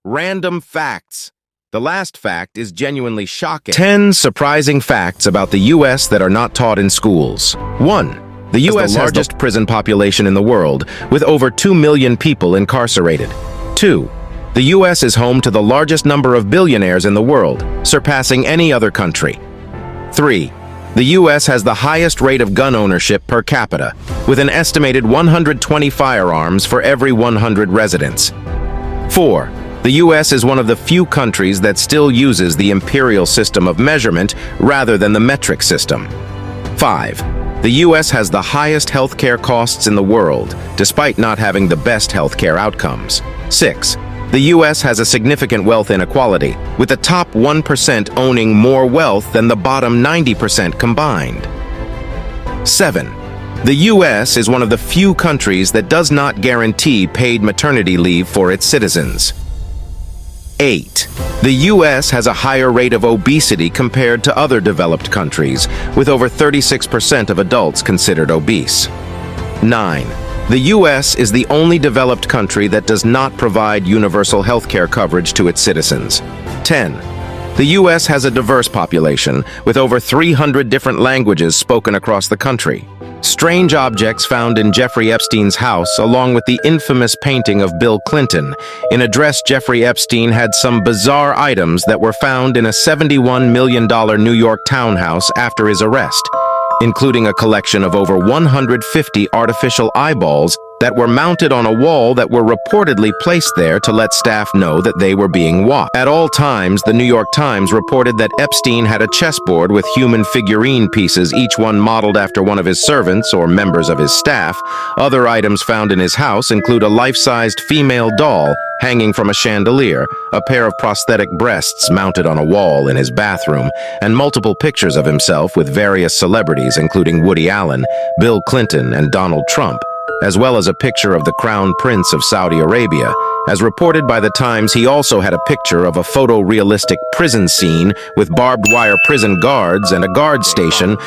Random facts. The last fact is genuinely shocking. 10 surprising facts about the U.S. that are not taught in schools. 1. The U.S. has the largest prison population in the world, with over 2 million people incarcerated. 2. The U.S. is home to the largest number of billionaires in the world, surpassing any other country. 3. The U.S. has the highest rate of gun ownership per capita, with an estimated 120 firearms for every 100 residents. 4. The U.S. is one of the few countries that still uses the imperial system of measurement rather than the metric system. 5. The U.S. has the highest healthcare costs in the world, despite not having the best healthcare outcomes. 6. The U.S. has a significant wealth inequality, with the top 1% owning more wealth than the bottom 90% combined. 7. The U.S. is one of the few countries that does not guarantee paid maternity leave for its citizens. 8. The U.S. has a higher rate of obesity compared to other developed countries, with over 36% of adults considered obese. 9. The U.S. is the only developed country that does not provide universal healthcare coverage to its citizens. 10. The U.S. has a diverse population, with over 300 different languages spoken across the country. Strange objects found in Jeffrey Epstein's house, along with the infamous painting of Bill Clinton. In a dress, Jeffrey Epstein had some bizarre items that were found in a $71 million New York townhouse after his arrest, including a collection of over 150 artificial eyeballs that were mounted on a wall that were reportedly placed there to let staff know that they were being watched. At all times, the New York Times reported that Epstein had a chessboard with human figurine pieces, each one modeled after one of his servants or members of his staff. Other items found in his house include a life-sized female doll hanging from a chandelier, a pair of prosthetic breasts mounted on a wall in his bathroom, and multiple pictures of himself with various celebrities including Woody Allen, Bill Clinton, and Donald Trump, as well as a picture of the Crown Prince of Saudi Arabia. As reported by the Times, he also had a picture of a photorealistic prison scene with barbed wire prison guards and a guard station.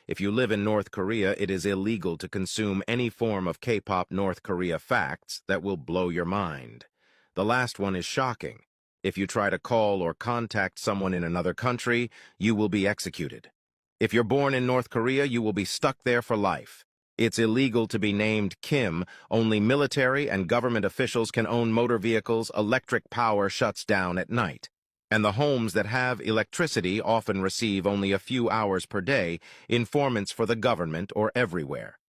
If you live in North Korea, it is illegal to consume any form of K-pop North Korea facts that will blow your mind. The last one is shocking. If you try to call or contact someone in another country, you will be executed. If you're born in North Korea, you will be stuck there for life. It's illegal to be named Kim. Only military and government officials can own motor vehicles. Electric power shuts down at night, and the homes that have electricity often receive only a few hours per day, informants for the government or everywhere.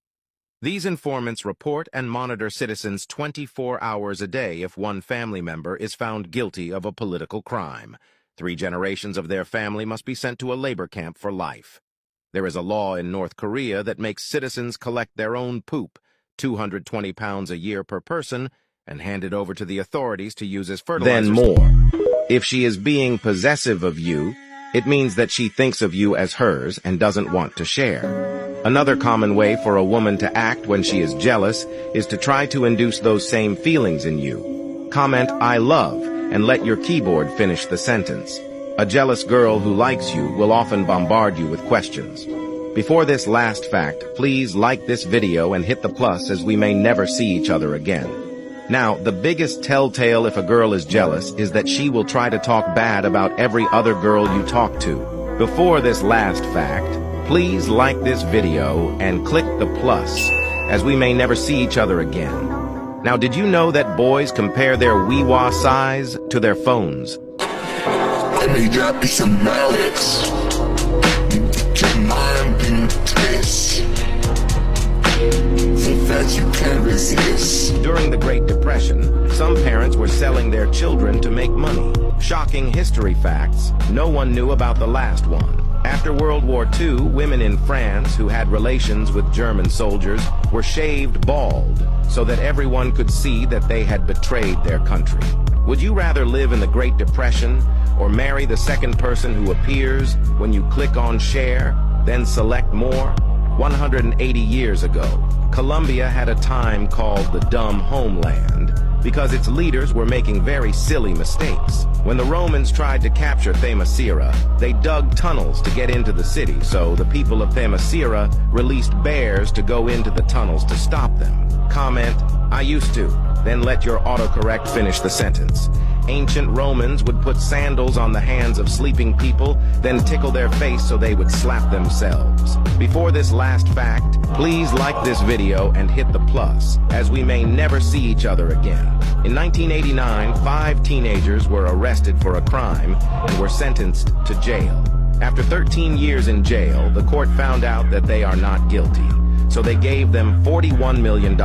These informants report and monitor citizens 24 hours a day if one family member is found guilty of a political crime. 3 generations of their family must be sent to a labor camp for life. There is a law in North Korea that makes citizens collect their own poop, 220 pounds a year per person, and hand it over to the authorities to use as fertilizer. Then more. If she is being possessive of you, it means that she thinks of you as hers and doesn't want to share. Another common way for a woman to act when she is jealous is to try to induce those same feelings in you. Comment, "I love," and let your keyboard finish the sentence. A jealous girl who likes you will often bombard you with questions. Before this last fact, please like this video and hit the plus, as we may never see each other again. Now, the biggest telltale if a girl is jealous is that she will try to talk bad about every other girl you talk to. Before this last fact, please like this video and click the plus, as we may never see each other again. Now, did you know that boys compare their wee-wah size to their phones? I made that be some Alex. Your mind being pissed. So that you can't resist. During the Great Depression, some parents were selling their children to make money. Shocking history facts, no one knew about the last one. After World War II, women in France who had relations with German soldiers were shaved bald so that everyone could see that they had betrayed their country. Would you rather live in the Great Depression or marry the second person who appears when you click on share, then select more? 180 years ago, Colombia had a time called the Dumb Homeland because its leaders were making very silly mistakes. When the Romans tried to capture Themyscira, they dug tunnels to get into the city, so the people of Themyscira released bears to go into the tunnels to stop them. Comment, "I used to," then let your autocorrect finish the sentence. Ancient Romans would put sandals on the hands of sleeping people, then tickle their face so they would slap themselves. Before this last fact, please like this video and hit the plus, as we may never see each other again. In 1989, 5 teenagers were arrested for a crime and were sentenced to jail. After 13 years in jail, the court found out that they are not guilty, so they gave them $41 million.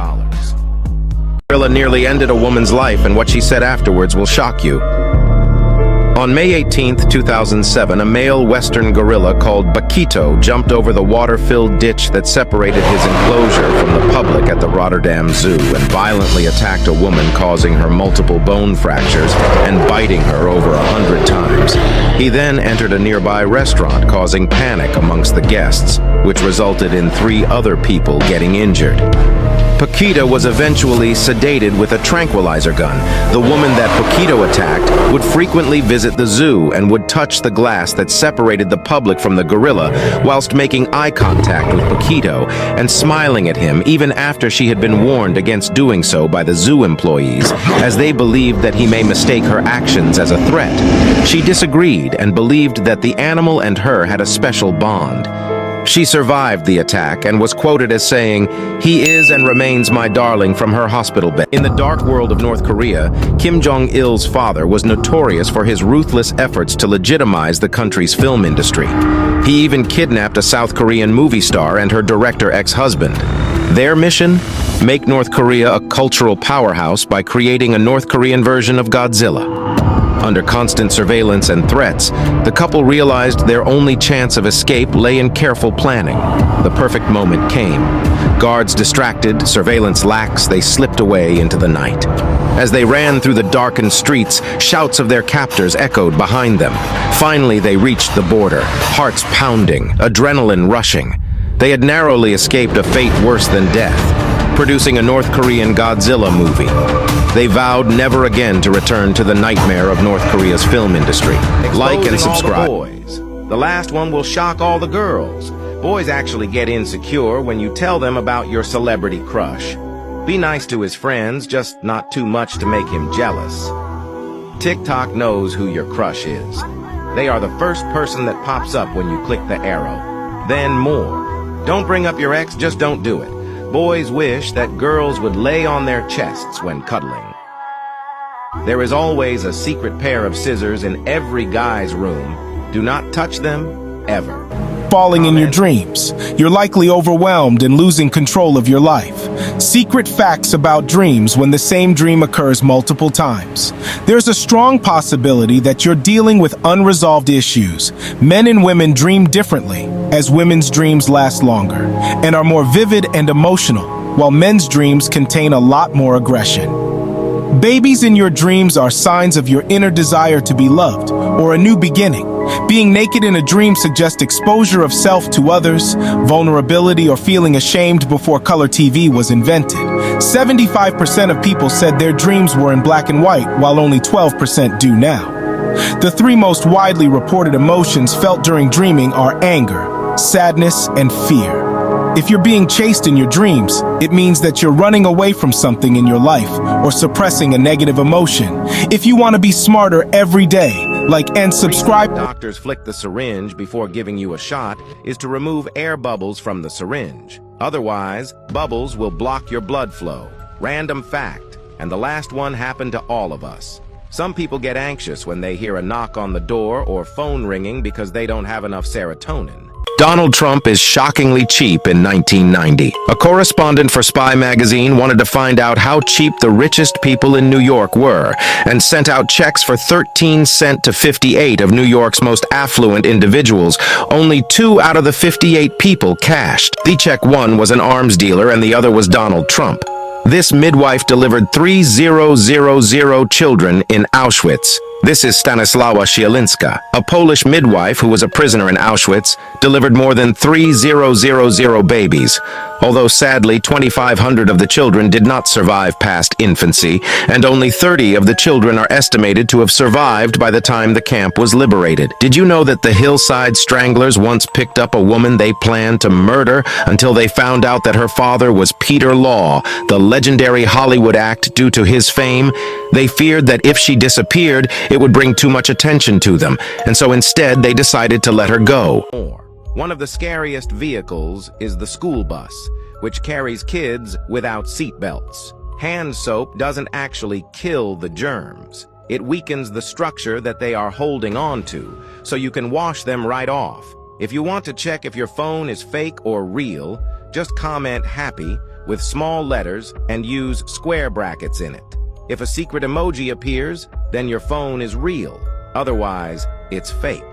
Gorilla nearly ended a woman's life, and what she said afterwards will shock you. On May 18, 2007, a male western gorilla called Paquito jumped over the water-filled ditch that separated his enclosure from the public at the Rotterdam Zoo and violently attacked a woman, causing her multiple bone fractures and biting her over 100 times. He then entered a nearby restaurant, causing panic amongst the guests, which resulted in 3 other people getting injured. Paquito was eventually sedated with a tranquilizer gun. The woman that Paquito attacked would frequently visit the zoo and would touch the glass that separated the public from the gorilla whilst making eye contact with Paquito and smiling at him even after she had been warned against doing so by the zoo employees, as they believed that he may mistake her actions as a threat. She disagreed and believed that the animal and her had a special bond. She survived the attack and was quoted as saying, "He is and remains my darling," from her hospital bed. In the dark world of North Korea, Kim Jong-il's father was notorious for his ruthless efforts to legitimize the country's film industry. He even kidnapped a South Korean movie star and her director ex-husband. Their mission? Make North Korea a cultural powerhouse by creating a North Korean version of Godzilla. Under constant surveillance and threats, the couple realized their only chance of escape lay in careful planning. The perfect moment came. Guards distracted, surveillance lax, they slipped away into the night. As they ran through the darkened streets, shouts of their captors echoed behind them. Finally, they reached the border, hearts pounding, adrenaline rushing. They had narrowly escaped a fate worse than death, producing a North Korean Godzilla movie. They vowed never again to return to the nightmare of North Korea's film industry. Like and subscribe. All the boys. The last one will shock all the girls. Boys actually get insecure when you tell them about your celebrity crush. Be nice to his friends, just not too much to make him jealous. TikTok knows who your crush is. They are the first person that pops up when you click the arrow. Then more. Don't bring up your ex, just don't do it. Boys wish that girls would lay on their chests when cuddling. There is always a secret pair of scissors in every guy's room. Do not touch them, ever. Falling in your dreams. You're likely overwhelmed and losing control of your life. Secret facts about dreams when the same dream occurs multiple times. There's a strong possibility that you're dealing with unresolved issues. Men and women dream differently, as women's dreams last longer and are more vivid and emotional, while men's dreams contain a lot more aggression. Babies in your dreams are signs of your inner desire to be loved or a new beginning. Being naked in a dream suggests exposure of self to others, vulnerability, or feeling ashamed before color TV was invented. 75% of people said their dreams were in black and white, while only 12% do now. The 3 most widely reported emotions felt during dreaming are anger, sadness, and fear. If you're being chased in your dreams, it means that you're running away from something in your life or suppressing a negative emotion. If you want to be smarter every day, like and subscribe. Doctors flick the syringe before giving you a shot is to remove air bubbles from the syringe. Otherwise, bubbles will block your blood flow. Random fact, and the last one happened to all of us. Some people get anxious when they hear a knock on the door or phone ringing because they don't have enough serotonin. Donald Trump is shockingly cheap in 1990. A correspondent for Spy magazine wanted to find out how cheap the richest people in New York were and sent out checks for 13 cents to 58 of New York's most affluent individuals. Only 2 out of the 58 people cashed. The check one was an arms dealer and the other was Donald Trump. This midwife delivered 3,000 children in Auschwitz. This is Stanislawa Sielinska, a Polish midwife who was a prisoner in Auschwitz, delivered more than 3,000 babies. Although sadly, 2,500 of the children did not survive past infancy, and only 30 of the children are estimated to have survived by the time the camp was liberated. Did you know that the hillside stranglers once picked up a woman they planned to murder until they found out that her father was Peter Law, the legendary Hollywood act due to his fame? They feared that if she disappeared, it would bring too much attention to them, and so instead they decided to let her go. One of the scariest vehicles is the school bus, which carries kids without seatbelts. Hand soap doesn't actually kill the germs. It weakens the structure that they are holding on to, so you can wash them right off. If you want to check if your phone is fake or real, just comment "happy" with small letters and use square brackets in it. If a secret emoji appears, then your phone is real. Otherwise, it's fake.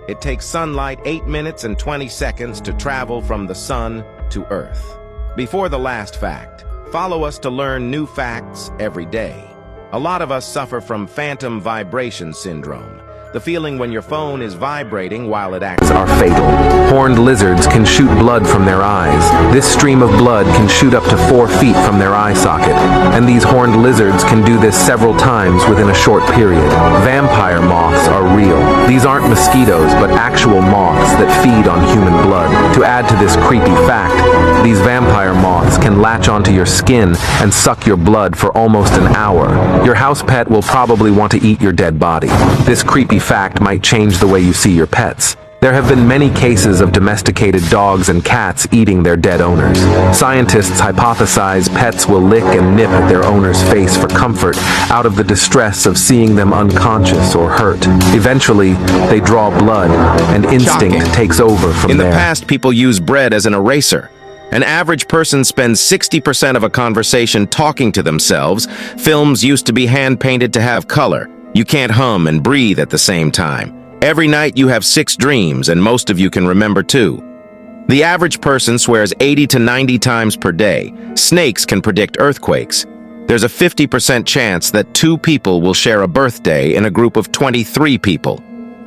It takes sunlight 8 minutes and 20 seconds to travel from the sun to Earth. Before the last fact, follow us to learn new facts every day. A lot of us suffer from phantom vibration syndrome, the feeling when your phone is vibrating while it acts are fatal. Horned lizards can shoot blood from their eyes. This stream of blood can shoot up to 4 feet from their eye socket, and these horned lizards can do this several times within a short period. Vampire moths are real. These aren't mosquitoes, but actual moths that feed on human blood. To add to this creepy fact, these vampire moths can latch onto your skin and suck your blood for almost an hour. Your house pet will probably want to eat your dead body. This creepy fact might change the way you see your pets. There have been many cases of domesticated dogs and cats eating their dead owners. Scientists hypothesize pets will lick and nip at their owner's face for comfort out of the distress of seeing them unconscious or hurt. Eventually, they draw blood, and instinct takes over from there. In the past, people used bread as an eraser. An average person spends 60% of a conversation talking to themselves. Films used to be hand-painted to have color. You can't hum and breathe at the same time. Every night you have 6 dreams, and most of you can remember 2. The average person swears 80 to 90 times per day. Snakes can predict earthquakes. There's a 50% chance that 2 people will share a birthday in a group of 23 people.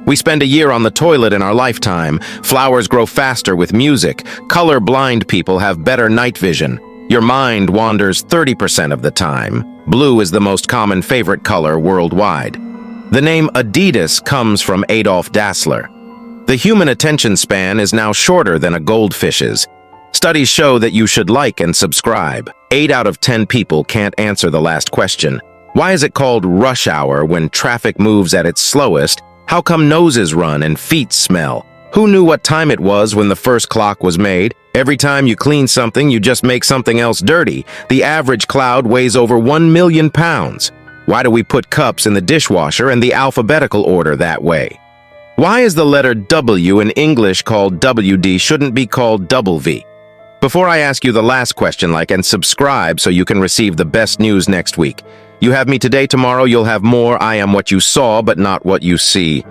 We spend a year on the toilet in our lifetime. Flowers grow faster with music. Color-blind people have better night vision. Your mind wanders 30% of the time. Blue is the most common favorite color worldwide. The name Adidas comes from Adolf Dassler. The human attention span is now shorter than a goldfish's. Studies show that you should like and subscribe. 8 out of 10 people can't answer the last question. Why is it called rush hour when traffic moves at its slowest? How come noses run and feet smell? Who knew what time it was when the first clock was made? Every time you clean something, you just make something else dirty. The average cloud weighs over 1 million pounds. Why do we put cups in the dishwasher in the alphabetical order that way? Why is the letter W in English called WD shouldn't be called double V? Before I ask you the last question, like and subscribe so you can receive the best news next week. You have me today, tomorrow you'll have more. I am what you saw, but not what you see.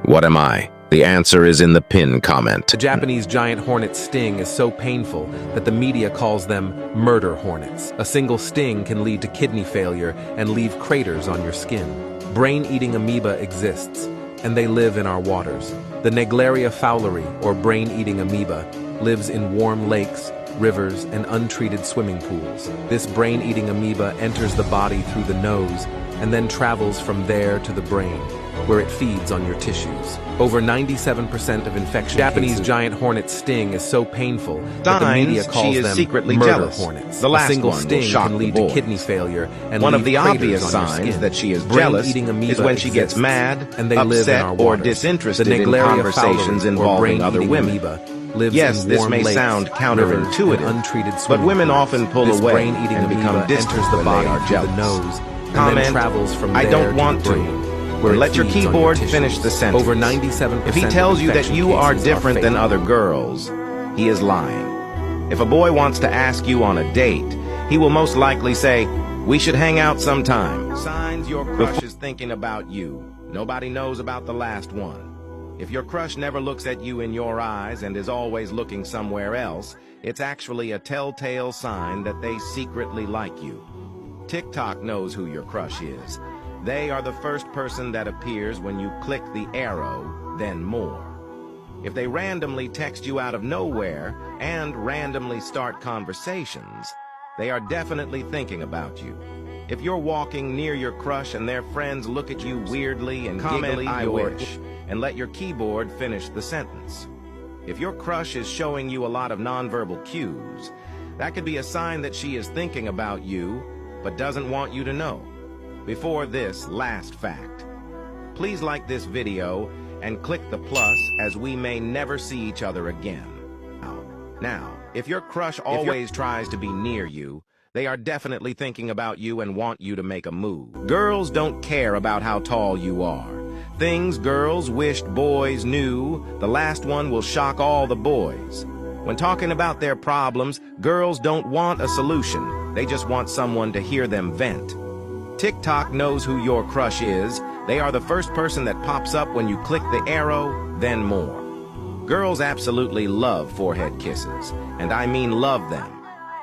What am I? The answer is in the pinned comment. The Japanese giant hornet's sting is so painful that the media calls them murder hornets. A single sting can lead to kidney failure and leave craters on your skin. Brain-eating amoeba exists, and they live in our waters. The Neglaria fowleri, or brain-eating amoeba, lives in warm lakes, rivers, and untreated swimming pools. This brain-eating amoeba enters the body through the nose and then travels from there to the brain, where it feeds on your tissues. Over 97% of infection Japanese giant hornet sting is so painful that the media calls them secretly murder jealous. hornets. The last a single one will sting shock can the lead to boys. kidney failure and One leave of the craters obvious on your signs skin. that she is jealous Brain-eating amoeba is when she gets exists, mad, and they live in upset, our or waters. disinterested The in Neglaria conversations fowleri, or involving other brain-eating women. amoeba, lives Yes, in this warm may lakes, sound rivers, counterintuitive, and untreated but swimming women pools. often pull This away brain-eating and become amoeba distant enters the when they body are through jealous. the nose and Comment, then travels from I there don't to want the to. brain, where it Let your feeds on keyboard tissues. finish the sentence. Over 97% If he of tells you that infection you are cases different than fatal. other girls, he is lying. If a boy wants to ask you on a date, he will most likely say, "We should hang out sometime." Signs your crush is thinking about you. Nobody knows about the last one. If your crush never looks at you in your eyes and is always looking somewhere else, it's actually a telltale sign that they secretly like you. TikTok knows who your crush is. They are the first person that appears when you click the arrow, then more. If they randomly text you out of nowhere and randomly start conversations, they are definitely thinking about you. If you're walking near your crush and their friends look at you weirdly and giggly, I wish, and let your keyboard finish the sentence. If your crush is showing you a lot of nonverbal cues, that could be a sign that she is thinking about you, but doesn't want you to know. Before this last fact, please like this video and click the plus, as we may never see each other again. Now, if your crush always tries to be near you, they are definitely thinking about you and want you to make a move. Girls don't care about how tall you are. Things girls wished boys knew, the last one will shock all the boys. When talking about their problems, girls don't want a solution. They just want someone to hear them vent. TikTok knows who your crush is. They are the first person that pops up when you click the arrow, then more. Girls absolutely love forehead kisses, and I mean love them.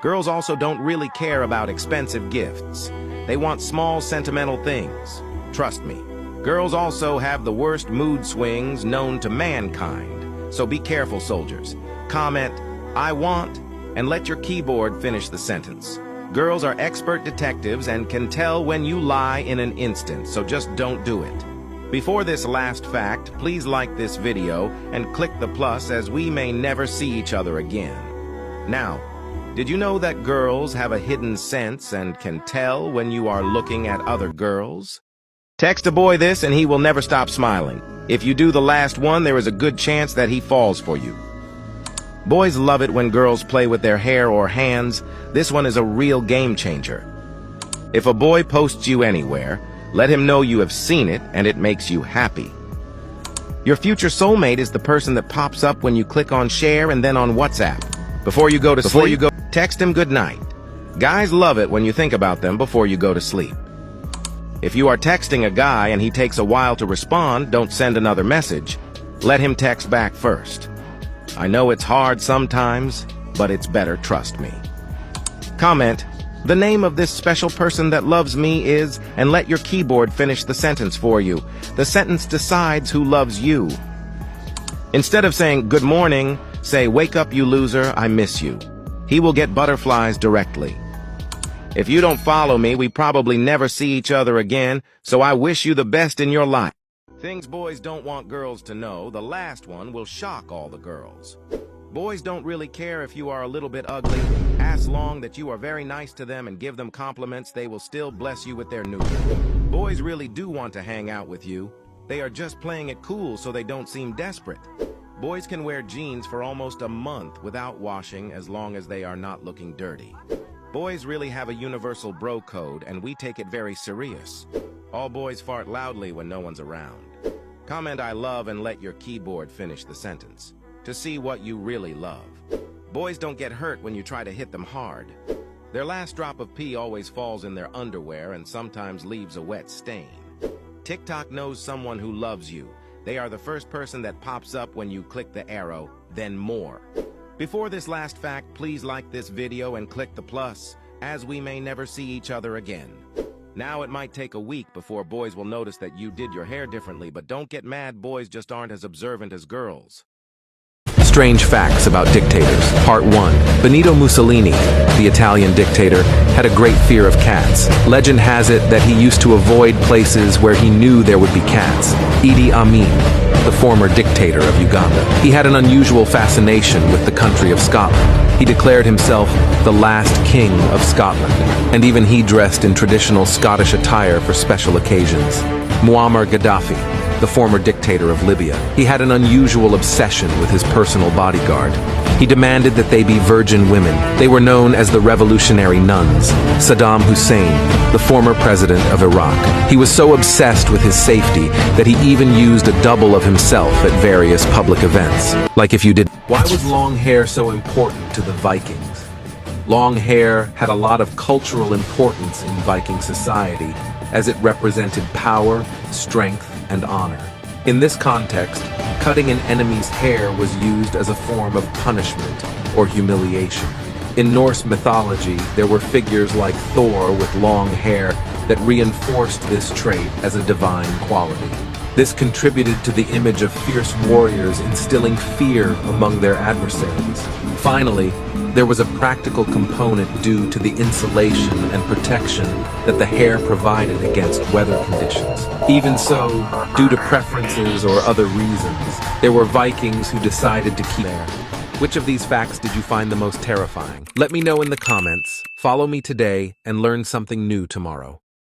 Girls also don't really care about expensive gifts. They want small sentimental things. Trust me. Girls also have the worst mood swings known to mankind. So be careful, soldiers. Comment, "I want," and let your keyboard finish the sentence. Girls are expert detectives and can tell when you lie in an instant, so just don't do it. Before this last fact, please like this video and click the plus, as we may never see each other again. Now, did you know that girls have a hidden sense and can tell when you are looking at other girls? Text a boy this and he will never stop smiling. If you do the last one, there is a good chance that he falls for you. Boys love it when girls play with their hair or hands. This one is a real game changer. If a boy posts you anywhere, let him know you have seen it and it makes you happy. Your future soulmate is the person that pops up when you click on share and then on WhatsApp. Before you go to sleep, text him good night. Guys love it when you think about them before you go to sleep. If you are texting a guy and he takes a while to respond, don't send another message. Let him text back first. I know it's hard sometimes, but it's better, trust me. Comment, "The name of this special person that loves me is," and let your keyboard finish the sentence for you. The sentence decides who loves you. Instead of saying "good morning," say "wake up, you loser, I miss you." He will get butterflies directly. If you don't follow me, we probably never see each other again, so I wish you the best in your life. Things boys don't want girls to know, the last one will shock all the girls. Boys don't really care if you are a little bit ugly. As long that you are very nice to them and give them compliments, they will still bless you with their noodle. Boys really do want to hang out with you. They are just playing it cool so they don't seem desperate. Boys can wear jeans for almost a month without washing as long as they are not looking dirty. Boys really have a universal bro code, and we take it very serious. All boys fart loudly when no one's around. Comment "I love" and let your keyboard finish the sentence to see what you really love. Boys don't get hurt when you try to hit them hard. Their last drop of pee always falls in their underwear and sometimes leaves a wet stain. TikTok knows someone who loves you. They are the first person that pops up when you click the arrow, then more. Before this last fact, please like this video and click the plus, as we may never see each other again. Now it might take a week before boys will notice that you did your hair differently, but don't get mad, boys just aren't as observant as girls. Strange facts about dictators. Part 1. Benito Mussolini, the Italian dictator, had a great fear of cats. Legend has it that he used to avoid places where he knew there would be cats. Idi Amin, the former dictator of Uganda. He had an unusual fascination with the country of Scotland. He declared himself the last king of Scotland, and even he dressed in traditional Scottish attire for special occasions. Muammar Gaddafi, the former dictator of Libya. He had an unusual obsession with his personal bodyguard. He demanded that they be virgin women. They were known as the Revolutionary Nuns. Saddam Hussein, the former president of Iraq. He was so obsessed with his safety that he even used a double of himself at various public events. Like if you did. Why was long hair so important to the Vikings? Long hair had a lot of cultural importance in Viking society, as it represented power, strength, and honor. In this context, cutting an enemy's hair was used as a form of punishment or humiliation. In Norse mythology, there were figures like Thor with long hair that reinforced this trait as a divine quality. This contributed to the image of fierce warriors instilling fear among their adversaries. Finally, there was a practical component due to the insulation and protection that the hair provided against weather conditions. Even so, due to preferences or other reasons, there were Vikings who decided to keep hair. Which of these facts did you find the most terrifying? Let me know in the comments. Follow me today and learn something new tomorrow.